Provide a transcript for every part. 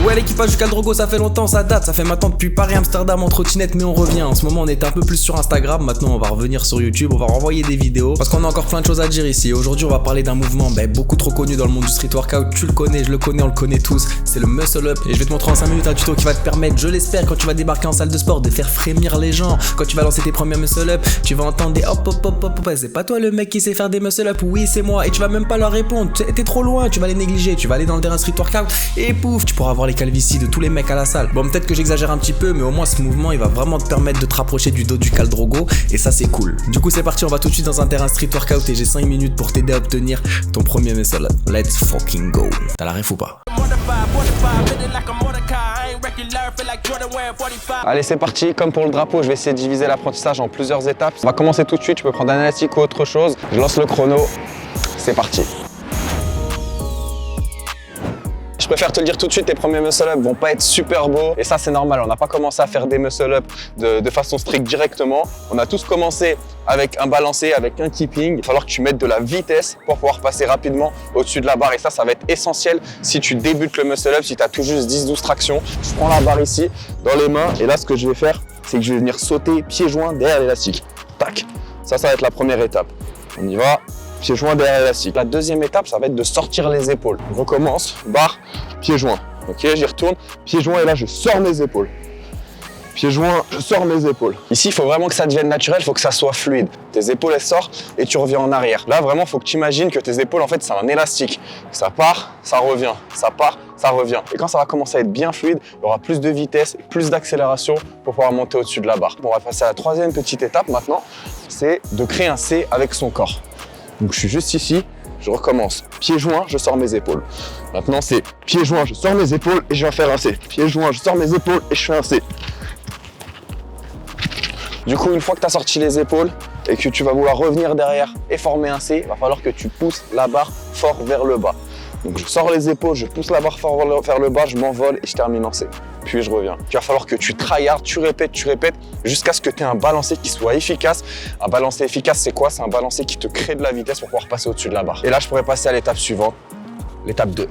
Ouais, l'équipage du Caldrogo, ça fait longtemps, ça date. Ça fait maintenant depuis Paris, Amsterdam en trottinette, mais on revient. En ce moment, on était un peu plus sur Instagram. Maintenant, on va revenir sur YouTube, on va renvoyer des vidéos parce qu'on a encore plein de choses à dire ici. Aujourd'hui, on va parler d'un mouvement beaucoup trop connu dans le monde du street workout. Tu le connais, je le connais, on le connaît tous. C'est le muscle up. Et je vais te montrer en 5 minutes un tuto qui va te permettre, je l'espère, quand tu vas débarquer en salle de sport, de faire frémir les gens. Quand tu vas lancer tes premiers muscle up, tu vas entendre des hop hop hop hop. C'est pas toi le mec qui sait faire des muscle up, oui, c'est moi. Et tu vas même pas leur répondre. T'es trop loin, tu vas les négliger. Tu vas aller dans le terrain street workout et pouf, tu pourras avoir les calvities de tous les mecs à la salle. Bon, peut-être que j'exagère un petit peu, mais au moins ce mouvement il va vraiment te permettre de te rapprocher du dos du Caldrogo et ça c'est cool. Du coup c'est parti, on va tout de suite dans un terrain street workout et j'ai 5 minutes pour t'aider à obtenir ton premier muscle up. Let's fucking go. T'as la ref ou pas? Allez, c'est parti. Comme pour le drapeau, je vais essayer de diviser l'apprentissage en plusieurs étapes. On va commencer tout de suite. Tu peux prendre un élastique ou autre chose. Je lance le chrono. C'est parti. Je préfère te le dire tout de suite, tes premiers muscle-up vont pas être super beaux. Et ça, c'est normal. On n'a pas commencé à faire des muscle-up de façon stricte directement. On a tous commencé avec un balancé, avec un keeping. Il va falloir que tu mettes de la vitesse pour pouvoir passer rapidement au-dessus de la barre. Et ça va être essentiel si tu débutes le muscle-up, si tu as tout juste 10-12 tractions. Je prends la barre ici, dans les mains. Et là, ce que je vais faire, c'est que je vais venir sauter pieds joints derrière l'élastique. Tac. Ça va être la première étape. On y va. Pieds joints derrière l'élastique. La deuxième étape, ça va être de sortir les épaules. On recommence, barre, pieds joints. Ok, j'y retourne, pieds joints et là je sors mes épaules. Pieds joints, je sors mes épaules. Ici, il faut vraiment que ça devienne naturel, il faut que ça soit fluide. Tes épaules, elles sortent et tu reviens en arrière. Là, vraiment, il faut que tu imagines que tes épaules, en fait, c'est un élastique. Ça part, ça revient. Ça part, ça revient. Et quand ça va commencer à être bien fluide, il y aura plus de vitesse, plus d'accélération pour pouvoir monter au-dessus de la barre. Bon, on va passer à la troisième petite étape maintenant, c'est de créer un C avec son corps. Donc, je suis juste ici. Je recommence. Pieds joints, je sors mes épaules. Maintenant, c'est pieds joints, je sors mes épaules et je vais faire un C. Pieds joints, je sors mes épaules et je fais un C. Du coup, une fois que tu as sorti les épaules et que tu vas vouloir revenir derrière et former un C, il va falloir que tu pousses la barre fort vers le bas. Donc, je sors les épaules, je pousse la barre fort vers le bas, je m'envole et je termine en C. Puis je reviens. Il va falloir que tu tryhards, tu répètes jusqu'à ce que tu aies un balancé qui soit efficace. Un balancé efficace, c'est quoi? C'est un balancé qui te crée de la vitesse pour pouvoir passer au-dessus de la barre. Et là, je pourrais passer à l'étape suivante, l'étape 2.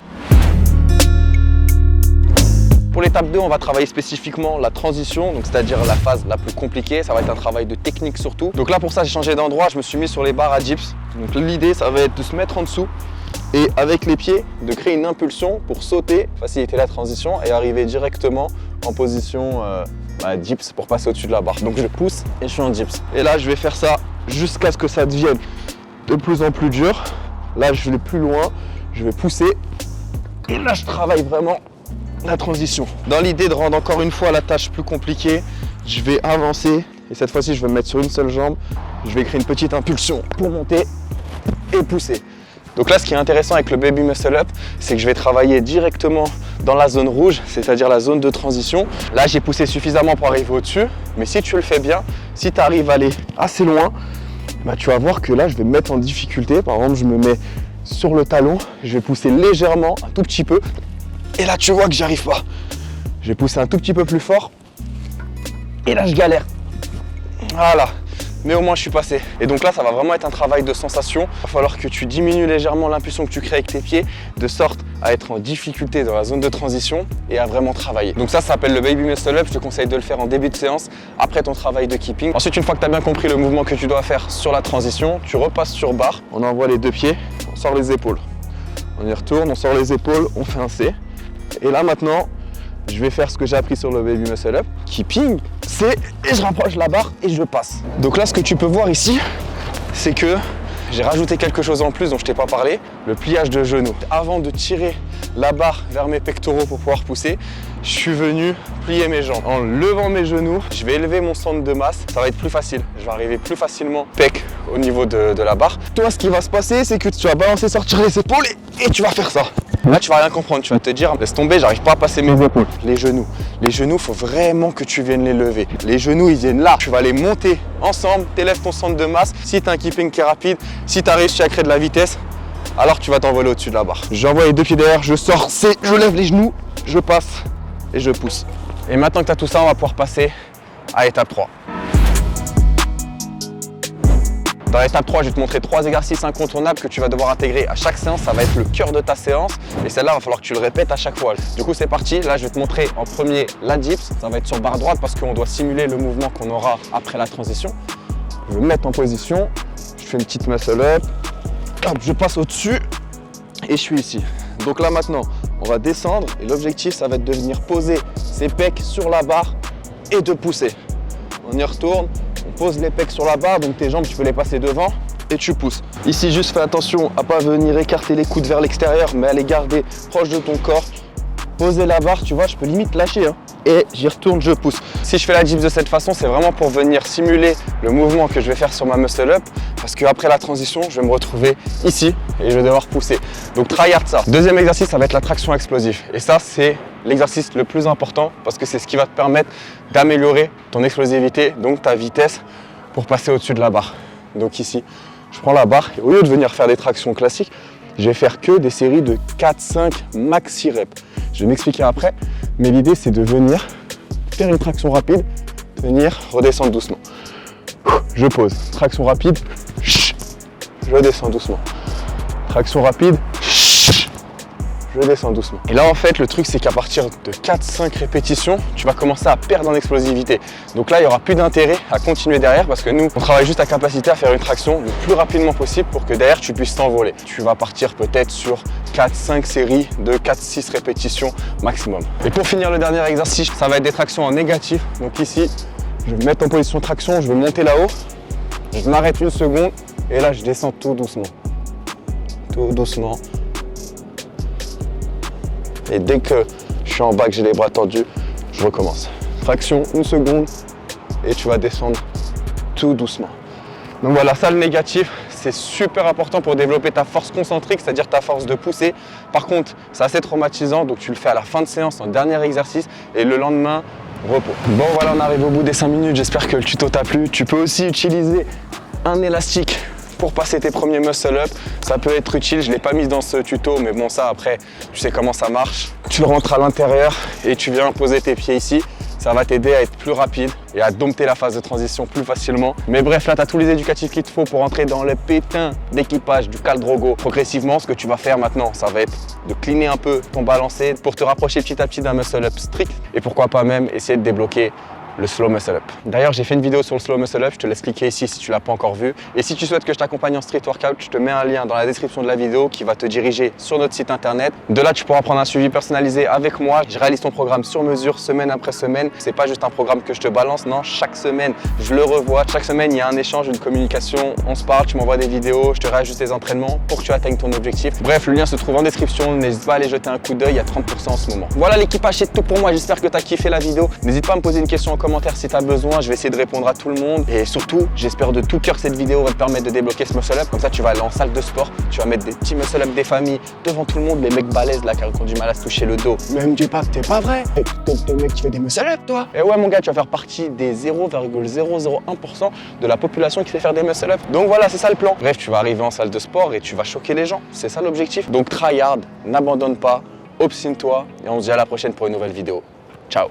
Pour l'étape 2, on va travailler spécifiquement la transition, donc c'est-à-dire la phase la plus compliquée. Ça va être un travail de technique surtout. Donc là, pour ça, j'ai changé d'endroit. Je me suis mis sur les barres à dips. Donc l'idée, ça va être de se mettre en dessous et avec les pieds, de créer une impulsion pour sauter, faciliter la transition et arriver directement en position dips pour passer au-dessus de la barre. Donc je pousse et je suis en dips. Et là, je vais faire ça jusqu'à ce que ça devienne de plus en plus dur. Là, je vais plus loin, je vais pousser et là, je travaille vraiment la transition. Dans l'idée de rendre encore une fois la tâche plus compliquée, je vais avancer et cette fois-ci, je vais me mettre sur une seule jambe. Je vais créer une petite impulsion pour monter et pousser. Donc là, ce qui est intéressant avec le Baby Muscle Up, c'est que je vais travailler directement dans la zone rouge, c'est-à-dire la zone de transition. Là, j'ai poussé suffisamment pour arriver au-dessus, mais si tu le fais bien, si tu arrives à aller assez loin, tu vas voir que là, je vais me mettre en difficulté. Par exemple, je me mets sur le talon, je vais pousser légèrement, un tout petit peu, et là, tu vois que j'y arrive pas. Je vais pousser un tout petit peu plus fort, et là, je galère. Voilà. Mais au moins je suis passé. Et donc là, ça va vraiment être un travail de sensation. Il va falloir que tu diminues légèrement l'impulsion que tu crées avec tes pieds, de sorte à être en difficulté dans la zone de transition et à vraiment travailler. Donc ça s'appelle le Baby Muscle Up. Je te conseille de le faire en début de séance, après ton travail de keeping. Ensuite, une fois que tu as bien compris le mouvement que tu dois faire sur la transition, tu repasses sur barre. On envoie les deux pieds, on sort les épaules. On y retourne, on sort les épaules, on fait un C. Et là maintenant, je vais faire ce que j'ai appris sur le Baby Muscle Up. Keeping, c'est et je rapproche la barre et je passe. Donc là, ce que tu peux voir ici, c'est que j'ai rajouté quelque chose en plus dont je t'ai pas parlé, le pliage de genou. Avant de tirer la barre vers mes pectoraux pour pouvoir pousser, je suis venu plier mes jambes. En levant mes genoux, je vais élever mon centre de masse. Ça va être plus facile. Je vais arriver plus facilement pec au niveau de la barre. Toi, ce qui va se passer, c'est que tu vas balancer, sortir les épaules et tu vas faire ça. Là, tu vas rien comprendre. Tu vas te dire, laisse tomber, j'arrive pas à passer mes épaules. Les genoux, faut vraiment que tu viennes les lever. Les genoux, ils viennent là. Tu vas les monter ensemble, t'élèves ton centre de masse. Si tu as un keeping qui est rapide, si tu as réussi à créer de la vitesse, alors tu vas t'envoler au-dessus de la barre. J'envoie les deux pieds derrière, je sors, je lève les genoux, je passe et je pousse. Et maintenant que tu as tout ça, on va pouvoir passer à étape 3. Dans l'étape 3, je vais te montrer 3 exercices incontournables que tu vas devoir intégrer à chaque séance. Ça va être le cœur de ta séance et celle-là, il va falloir que tu le répètes à chaque fois. Du coup, c'est parti. Là, je vais te montrer en premier la dips. Ça va être sur barre droite parce qu'on doit simuler le mouvement qu'on aura après la transition. Je vais me mettre en position. Je fais une petite muscle up. Hop, je passe au-dessus et je suis ici. Donc là, maintenant, on va descendre et l'objectif, ça va être de venir poser ses pecs sur la barre et de pousser. On y retourne. On pose les pecs sur la barre, donc tes jambes, tu peux les passer devant et tu pousses. Ici, juste fais attention à pas venir écarter les coudes vers l'extérieur, mais à les garder proche de ton corps. Poser la barre, tu vois, je peux limite lâcher. Et j'y retourne, je pousse. Si je fais la dips de cette façon, c'est vraiment pour venir simuler le mouvement que je vais faire sur ma muscle up. Parce qu'après la transition, je vais me retrouver ici et je vais devoir pousser. Donc tryhard ça. Deuxième exercice, ça va être la traction explosive. Et ça, c'est l'exercice le plus important parce que c'est ce qui va te permettre d'améliorer ton explosivité, donc ta vitesse pour passer au-dessus de la barre. Donc ici, je prends la barre et au lieu de venir faire des tractions classiques, je vais faire que des séries de 4-5 max 6 reps. Je vais m'expliquer après, mais l'idée c'est de venir faire une traction rapide, venir redescendre doucement. Je pose, traction rapide, je descends doucement. Traction rapide, je descends doucement. Et là en fait le truc c'est qu'à partir de 4-5 répétitions, tu vas commencer à perdre en explosivité. Donc là il n'y aura plus d'intérêt à continuer derrière parce que nous on travaille juste à capacité à faire une traction le plus rapidement possible pour que derrière tu puisses t'envoler. Tu vas partir peut-être sur 4-5 séries de 4-6 répétitions maximum. Et pour finir le dernier exercice, ça va être des tractions en négatif. Donc ici, je vais me mettre en position traction, je vais monter là-haut, je m'arrête une seconde et là je descends tout doucement. Tout doucement. Et dès que je suis en bas, que j'ai les bras tendus, je recommence. Traction, une seconde, et tu vas descendre tout doucement. Donc voilà, ça le négatif, c'est super important pour développer ta force concentrique, c'est-à-dire ta force de pousser. Par contre, c'est assez traumatisant, donc tu le fais à la fin de séance, en dernier exercice, et le lendemain, repos. Bon voilà, on arrive au bout des 5 minutes, j'espère que le tuto t'a plu. Tu peux aussi utiliser un élastique pour passer tes premiers muscle-up, ça peut être utile, je ne l'ai pas mis dans ce tuto, mais bon ça après, tu sais comment ça marche. Tu le rentres à l'intérieur et tu viens poser tes pieds ici, ça va t'aider à être plus rapide et à dompter la phase de transition plus facilement. Mais bref, là tu as tous les éducatifs qu'il te faut pour entrer dans le pétain d'équipage du Khal Drogo. Progressivement, ce que tu vas faire maintenant, ça va être de cleaner un peu ton balancé pour te rapprocher petit à petit d'un muscle-up strict et pourquoi pas même essayer de débloquer le slow muscle up. D'ailleurs, j'ai fait une vidéo sur le slow muscle up, je te laisse cliquer ici si tu l'as pas encore vu. Et si tu souhaites que je t'accompagne en street workout, je te mets un lien dans la description de la vidéo qui va te diriger sur notre site internet. De là, tu pourras prendre un suivi personnalisé avec moi. Je réalise ton programme sur mesure, semaine après semaine. C'est pas juste un programme que je te balance, non, chaque semaine, je le revois. Chaque semaine, il y a un échange, une communication, on se parle, tu m'envoies des vidéos, je te réajuste tes entraînements pour que tu atteignes ton objectif. Bref, le lien se trouve en description, n'hésite pas à aller jeter un coup d'œil, il y a 30% en ce moment. Voilà l'équipage, c'est tout pour moi, j'espère que tu as kiffé la vidéo. N'hésite pas à me poser une question en commentaire si tu as besoin. Je vais essayer de répondre à tout le monde et surtout j'espère de tout cœur que cette vidéo va te permettre de débloquer ce muscle up. Comme ça tu vas aller en salle de sport, tu vas mettre des petits muscle up des familles devant tout le monde, les mecs balèzes là qui ont du mal à se toucher le dos. Mais me dis pas que t'es pas vrai, t'es le mec qui fait des muscle up toi. Et ouais mon gars, tu vas faire partie des 0,001% de la population qui sait faire des muscle up. Donc voilà, c'est ça le plan. Bref, tu vas arriver en salle de sport et tu vas choquer les gens, c'est ça l'objectif. Donc try hard, n'abandonne pas, obstine-toi et on se dit à la prochaine pour une nouvelle vidéo. Ciao.